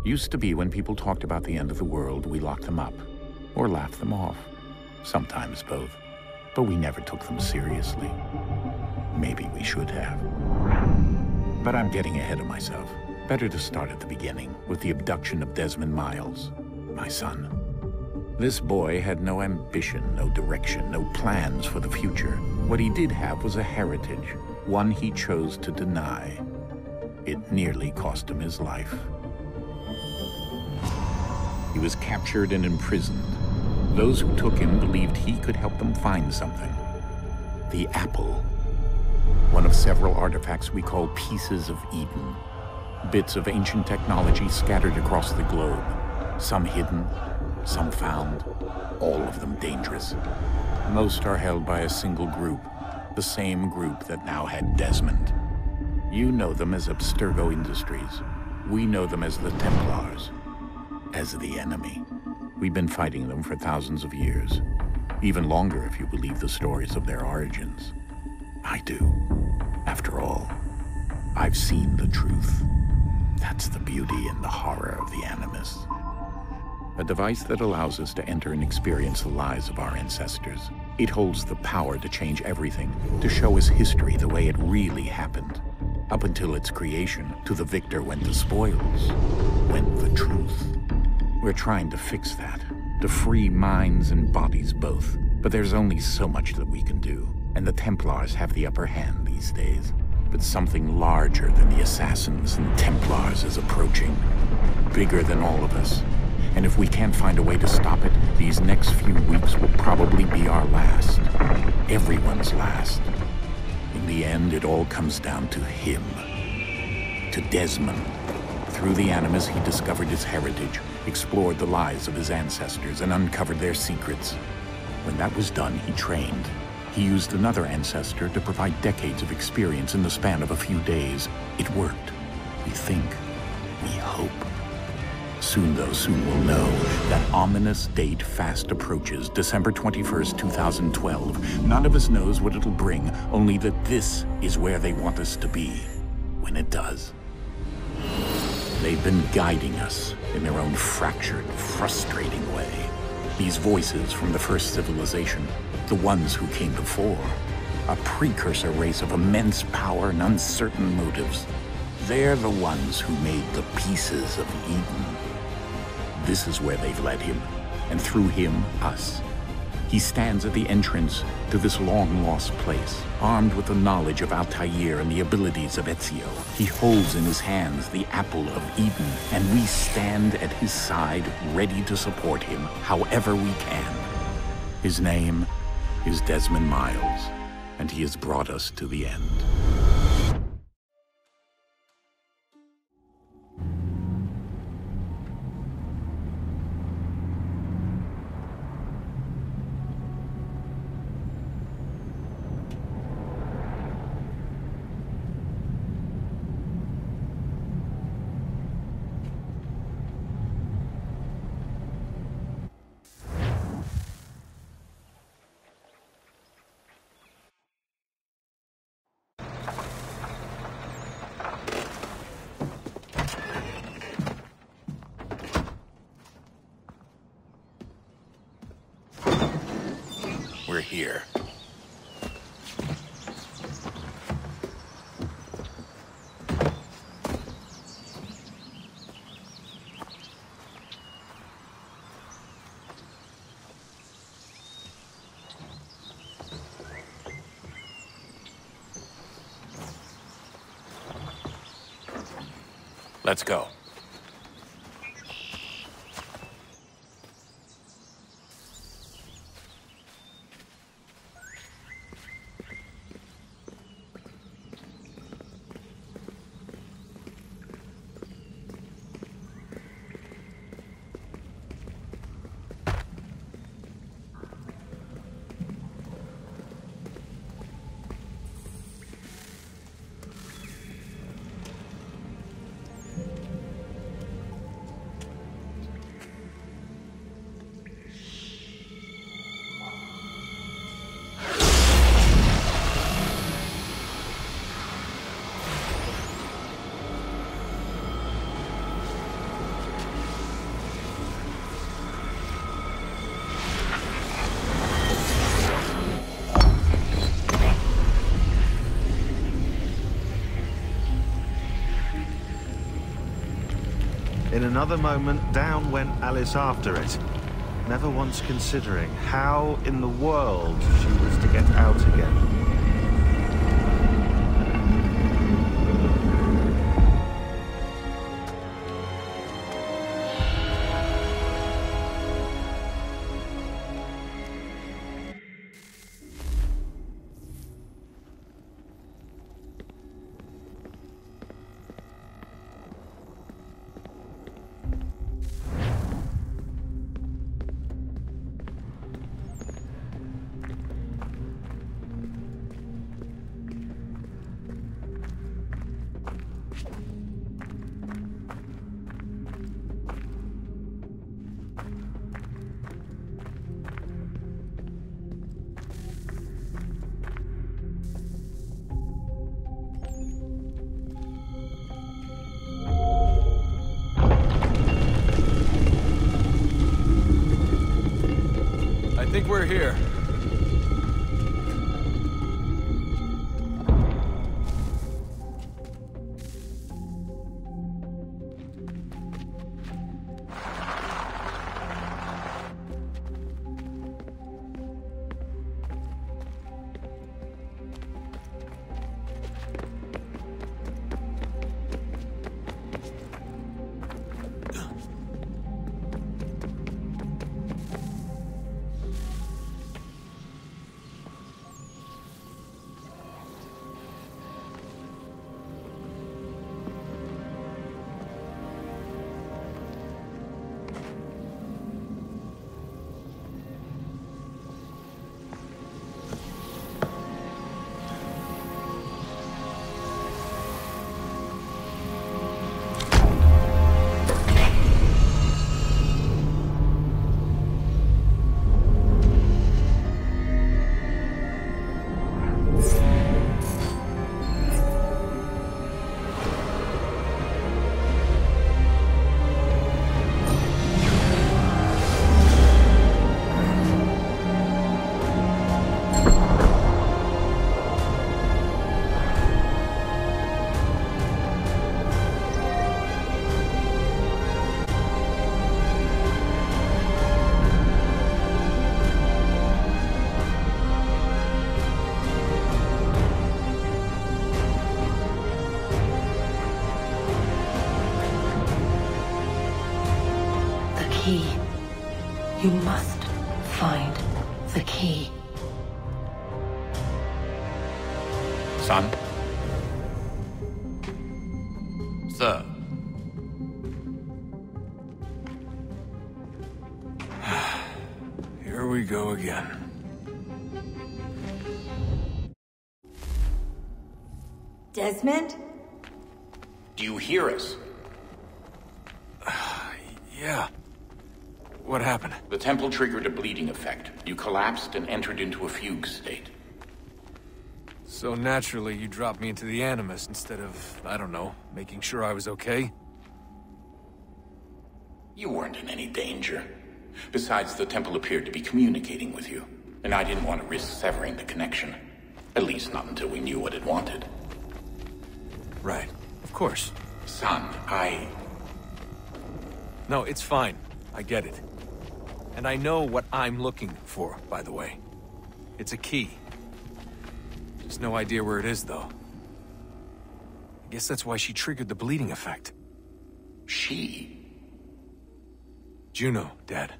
Used to be when people talked about the end of the world, we locked them up, or laughed them off. Sometimes both. But we never took them seriously. Maybe we should have. But I'm getting ahead of myself. Better to start at the beginning, with the abduction of Desmond Miles, my son. This boy had no ambition, no direction, no plans for the future. What he did have was a heritage, one he chose to deny. It nearly cost him his life. He was captured and imprisoned. Those who took him believed he could help them find something. The apple. One of several artifacts we call pieces of Eden. Bits of ancient technology scattered across the globe. Some hidden, some found, all of them dangerous. Most are held by a single group, the same group that now had Desmond. You know them as Abstergo Industries. We know them as the Templars, as the enemy. We've been fighting them for thousands of years, even longer if you believe the stories of their origins. I do. After all, I've seen the truth. That's the beauty and the horror of the Animus. A device that allows us to enter and experience the lives of our ancestors. It holds the power to change everything, to show us history the way it really happened. Up until its creation, to the victor went the spoils, went the truth. We're trying to fix that, to free minds and bodies both. But there's only so much that we can do, and the Templars have the upper hand these days. But something larger than the Assassins and Templars is approaching, bigger than all of us. And if we can't find a way to stop it, these next few weeks will probably be our last. Everyone's last. In the end, it all comes down to him. To Desmond. Through the Animus, he discovered his heritage, explored the lives of his ancestors, and uncovered their secrets. When that was done, he trained. He used another ancestor to provide decades of experience in the span of a few days. It worked. We think. We hope. Soon we'll know. That ominous date fast approaches, December 21st, 2012. None of us knows what it'll bring, only that this is where they want us to be, when it does. They've been guiding us in their own fractured, frustrating way. These voices from the first civilization, the ones who came before, a precursor race of immense power and uncertain motives. They're the ones who made the pieces of Eden. This is where they've led him, and through him, us. He stands at the entrance to this long-lost place, armed with the knowledge of Altair and the abilities of Ezio. He holds in his hands the apple of Eden, and we stand at his side, ready to support him however we can. His name is Desmond Miles, and he has brought us to the end. We're here. Let's go. another moment, down went Alice after it, never once considering how in the world she was to get out again. I think we're here. Key. You must find the key. Son? Sir. Here we go again. Desmond? Do you hear us? Yeah. What happened? The temple triggered a bleeding effect. You collapsed and entered into a fugue state. So naturally, you dropped me into the Animus instead of, I don't know, making sure I was okay? You weren't in any danger. Besides, the temple appeared to be communicating with you, and I didn't want to risk severing the connection. At least not until we knew what it wanted. Right. Of course. Son, No, it's fine. I get it. And I know what I'm looking for, by the way. It's a key. Just no idea where it is, though. I guess that's why she triggered the bleeding effect. She? Juno, Dad.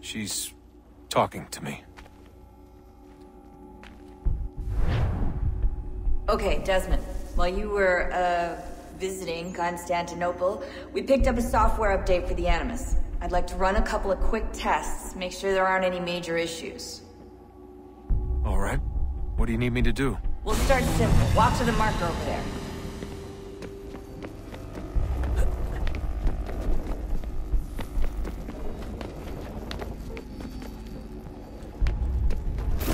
She's talking to me. Okay, Desmond. While you were, visiting Constantinople, we picked up a software update for the Animus. I'd like to run a couple of quick tests, make sure there aren't any major issues. All right. What do you need me to do? We'll start simple. Walk to the marker over there.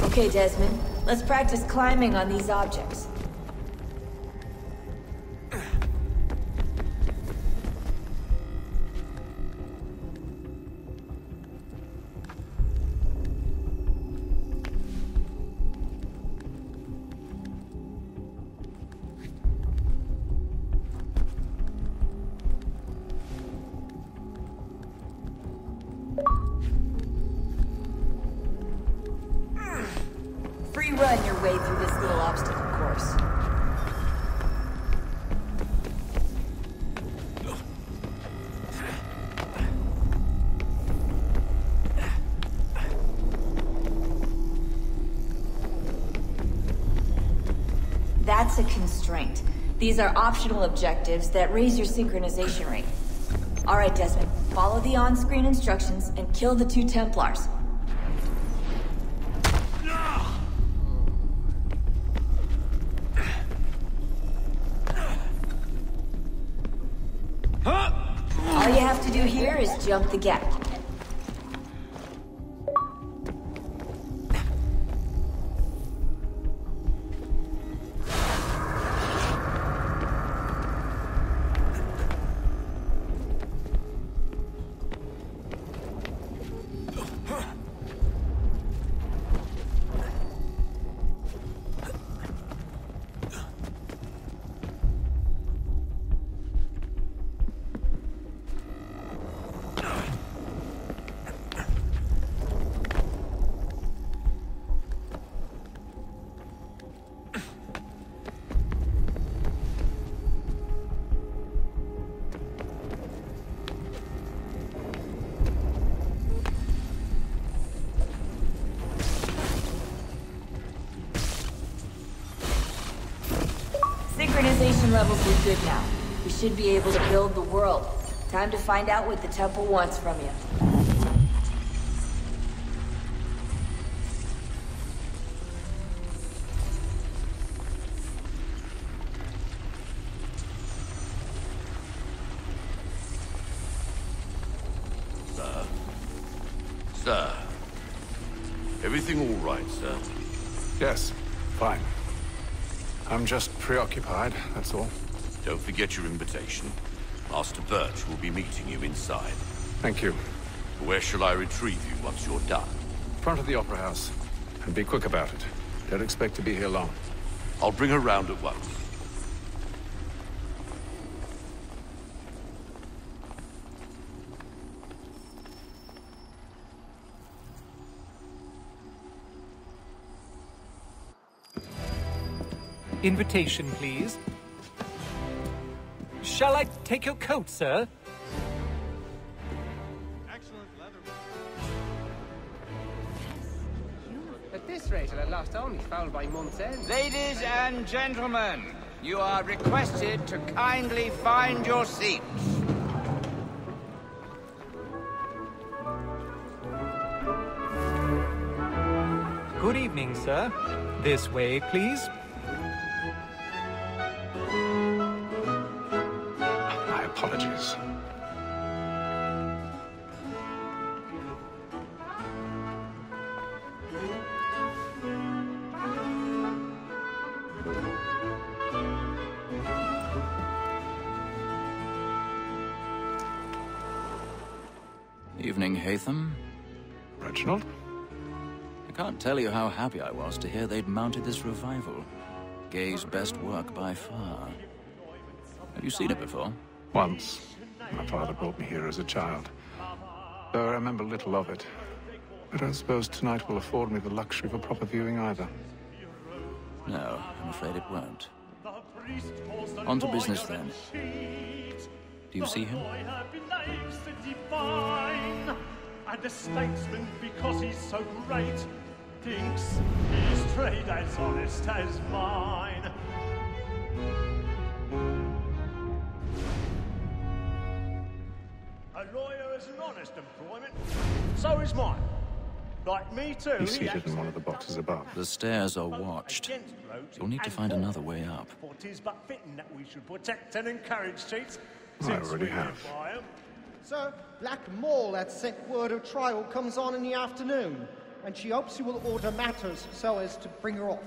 Okay, Desmond. Let's practice climbing on these objects. your way through this little obstacle course. That's a constraint. These are optional objectives that raise your synchronization rate. All right, Desmond, follow the on-screen instructions and kill the 2 Templars. All you have to do here is jump the gap. Synchronization levels are good now. We should be able to build the world. Time to find out what the temple wants from you. Sir. Everything all right, sir? Yes, fine. I'm just preoccupied, that's all. Don't forget your invitation. Master Birch will be meeting you inside. Thank you. Where shall I retrieve you once you're done? Front of the Opera House. And be quick about it. Don't expect to be here long. I'll bring her round at once. Invitation, please. Shall I take your coat, sir? Excellent leather. At this rate, I'll last only fouled by month's end. Ladies and gentlemen, you are requested to kindly find your seats. Good evening, sir. This way, please. My apologies. Evening, Haytham. Reginald? I can't tell you how happy I was to hear they'd mounted this revival. Gay's best work by far. Have you seen it before? Once. My father brought me here as a child. Though I remember little of it. But I suppose tonight will afford me the luxury of a proper viewing either. No, I'm afraid it won't. On to business then. Do you see him? And a statesman, because he's so great, thinks his trade as honest as mine. A lawyer is an honest employment, so is mine. Like me too. He's seated in one of the boxes above. The stairs are watched. You'll need to find another way up. For 'tis but fitting that we should protect and encourage cheats. I already have. Sir, Black Maul had sent word her trial comes on in the afternoon, and she hopes you will order matters so as to bring her off.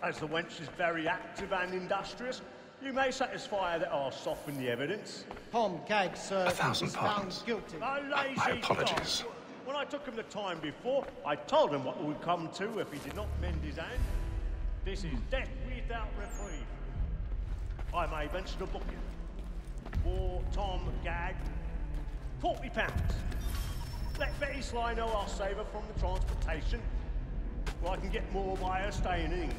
As the wench is very active and industrious, you may satisfy her that I'll soften the evidence. Tom Gag, sir, 1,000 is found pardons. guilty. A lazy My apologies. dog. When I took him the time before, I told him what would come to if he did not mend his hand. This is death without reprieve. I may venture to book him. For Tom Gag, £40. Let Betty Sly know I'll save her from the transportation. Well, I can get more by her staying in England.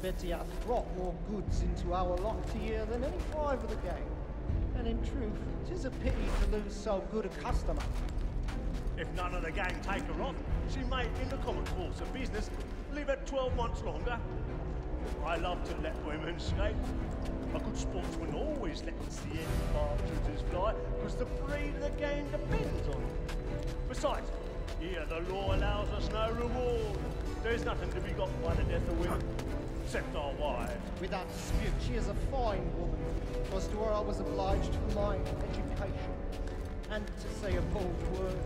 Betty hath brought more goods into our lot a year than any five of the gang. And in truth, 'tis a pity to lose so good a customer. If none of the gang take her on, she may, in the common course of business, live at 12 months longer. I love to let women escape. A good sportsman always lets the end partridges fly, because the breed of the gang depends on it. Besides, here the law allows us no reward. There's nothing to be got by the death of women, except our wives. Without dispute, she is a fine woman. 'Twas to her I was obliged for my education. And to say a bold word,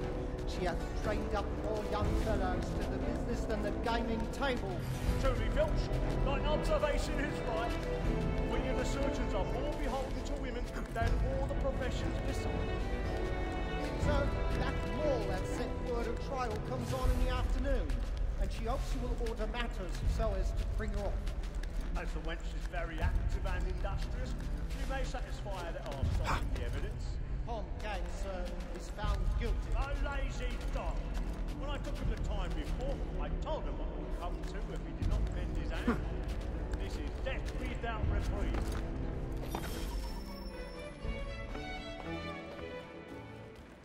she hath trained up more young fellows to the business than the gaming table. Truly, Filch, thine observation is right. We and the surgeons are more beholden to women than all the professions beside. So, Black Mall that set word of trial comes on in the afternoon, and she hopes you will order matters so as to bring her off. As the wench is very active and industrious, we may satisfy her that our stock in the evidence. Tom Gang, sir, is found guilty. A lazy dog! When I took him the time before, I told him what would come to if he did not mend his hand. This is death without reprieve.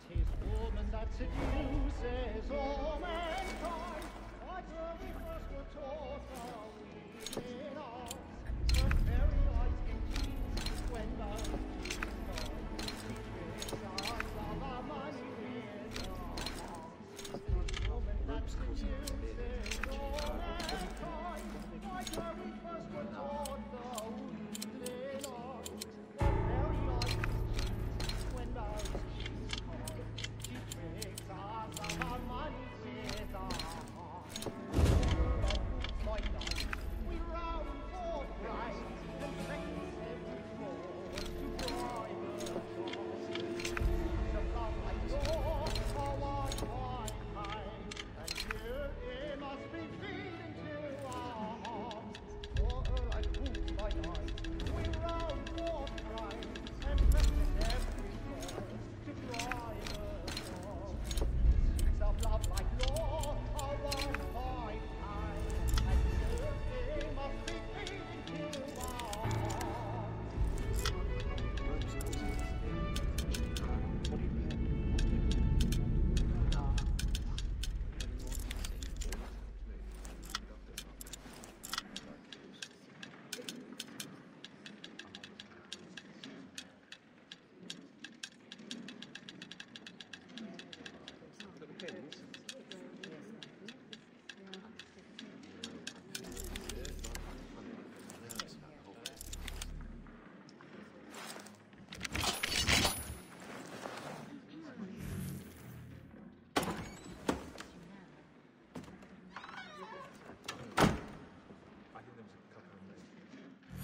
Tis woman that seduces all mankind. Like her we first were taught how we in ours. Her very eyes can tease when those woman that seduces all mankind. Like her we first were taught how we in ours. Her very eyes can tease when those she tricks us of our money with our heart. My life, we round for price and things every floor to drive her cross. The love like yours, oh, I, and here it must be feeding to our hearts. For her like fools by night, we round for price and things every floor to drive her cross. Of love like yours, oh, I, and here it must be feeding to our hearts.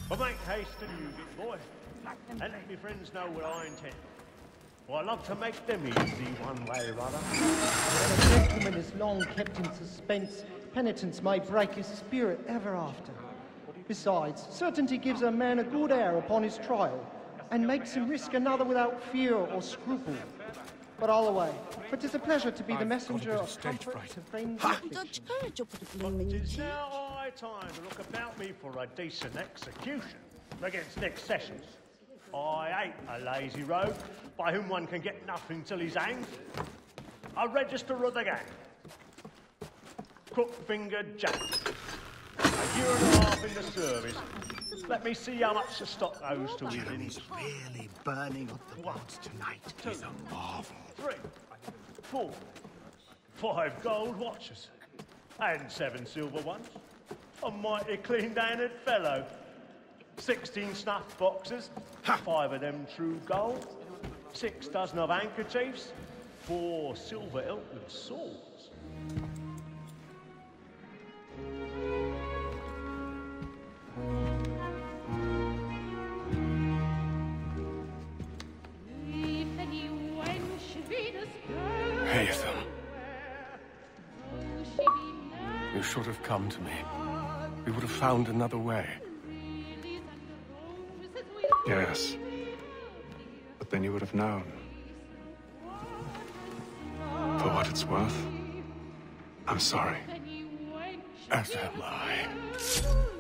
But make haste and you, big boy, and let me friends know what I intend. For I love to make them easy one way or other. When a gentleman is long kept in suspense, penitence may break his spirit ever after. Besides, certainty gives a man a good air upon his trial, and makes him risk another without fear or scruple. But all away, for 'tis a pleasure to be the messenger of comfort to friends and affliction. It's now high time to look about me for a decent execution against Nick Sessions. I hate a lazy rogue by whom one can get nothing till he's hanged. A register of the gang. Crook-fingered Jack. A year and a half in the service. Let me see how much the stock owes to his He's really burning up the boats tonight. He's a marvel. 3, 4, 5 gold watches, and 7 silver ones. A mighty clean-handed fellow. 16 snuff boxes, 5 of them true gold, 6 dozen of handkerchiefs, 4 silver hilted swords. Hatham. You should have come to me. We would have found another way. Yes. But then you would have known. For what it's worth, I'm sorry. As am I.